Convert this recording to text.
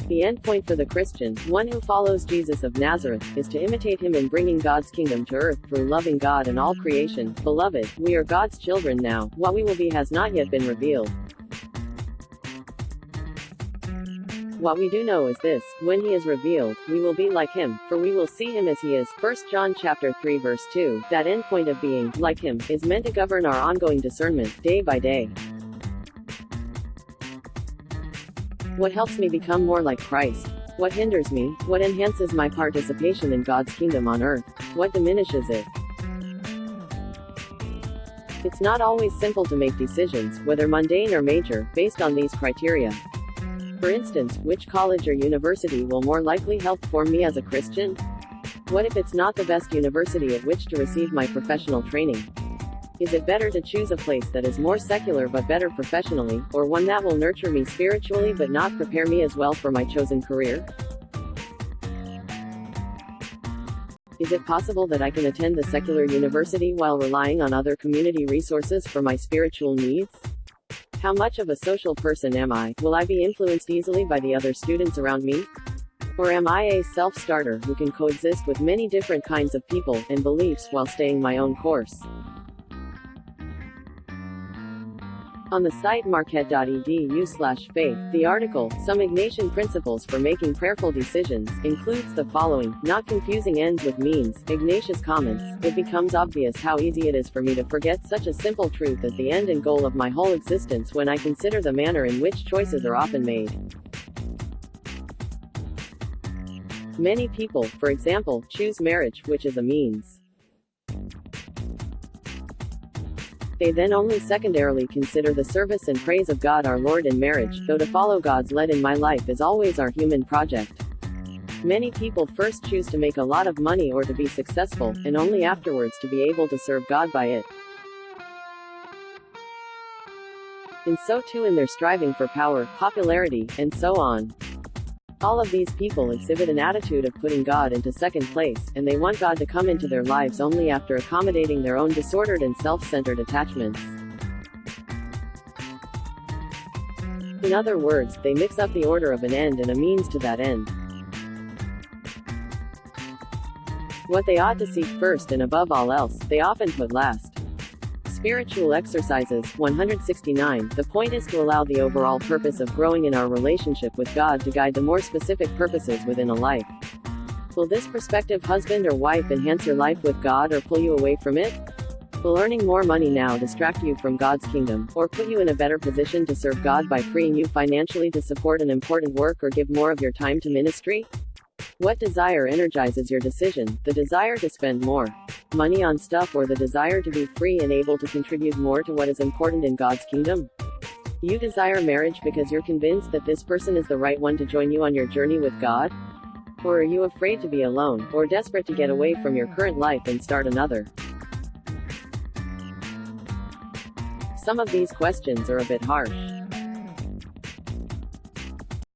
The endpoint for the Christian, one who follows Jesus of Nazareth, is to imitate him in bringing God's kingdom to earth through loving God and all creation. Beloved, we are God's children now. What we will be has not yet been revealed. What we do know is this: when he is revealed, we will be like him, for we will see him as he is. 1 John chapter 3 verse 2. That endpoint of being like him is meant to govern our ongoing discernment, day by day. What helps me become more like Christ? What hinders me? What enhances my participation in God's kingdom on earth? What diminishes it? It's not always simple to make decisions, whether mundane or major, based on these criteria. For instance, which college or university will more likely help form me as a Christian? What if it's not the best university at which to receive my professional training? Is it better to choose a place that is more secular but better professionally, or one that will nurture me spiritually but not prepare me as well for my chosen career? Is it possible that I can attend the secular university while relying on other community resources for my spiritual needs? How much of a social person am I? Will I be influenced easily by the other students around me? Or am I a self-starter who can coexist with many different kinds of people and beliefs while staying my own course? On the site marquette.edu/faith, the article, Some Ignatian Principles for Making Prayerful Decisions, includes the following: not confusing ends with means. Ignatius comments, it becomes obvious how easy it is for me to forget such a simple truth as the end and goal of my whole existence when I consider the manner in which choices are often made. Many people, for example, choose marriage, which is a means. They then only secondarily consider the service and praise of God our Lord in marriage, though to follow God's lead in my life is always our human project. Many people first choose to make a lot of money or to be successful, and only afterwards to be able to serve God by it. And so too in their striving for power, popularity, and so on. All of these people exhibit an attitude of putting God into second place, and they want God to come into their lives only after accommodating their own disordered and self-centered attachments. In other words, they mix up the order of an end and a means to that end. What they ought to seek first and above all else, they often put last. Spiritual Exercises, 169. The point is to allow the overall purpose of growing in our relationship with God to guide the more specific purposes within a life. Will this prospective husband or wife enhance your life with God or pull you away from it? Will earning more money now distract you from God's kingdom, or put you in a better position to serve God by freeing you financially to support an important work or give more of your time to ministry? What desire energizes your decision? The desire to spend more money on stuff, or the desire to be free and able to contribute more to what is important in God's kingdom? You desire marriage because you're convinced that this person is the right one to join you on your journey with God? Or are you afraid to be alone, or desperate to get away from your current life and start another? Some of these questions are a bit harsh.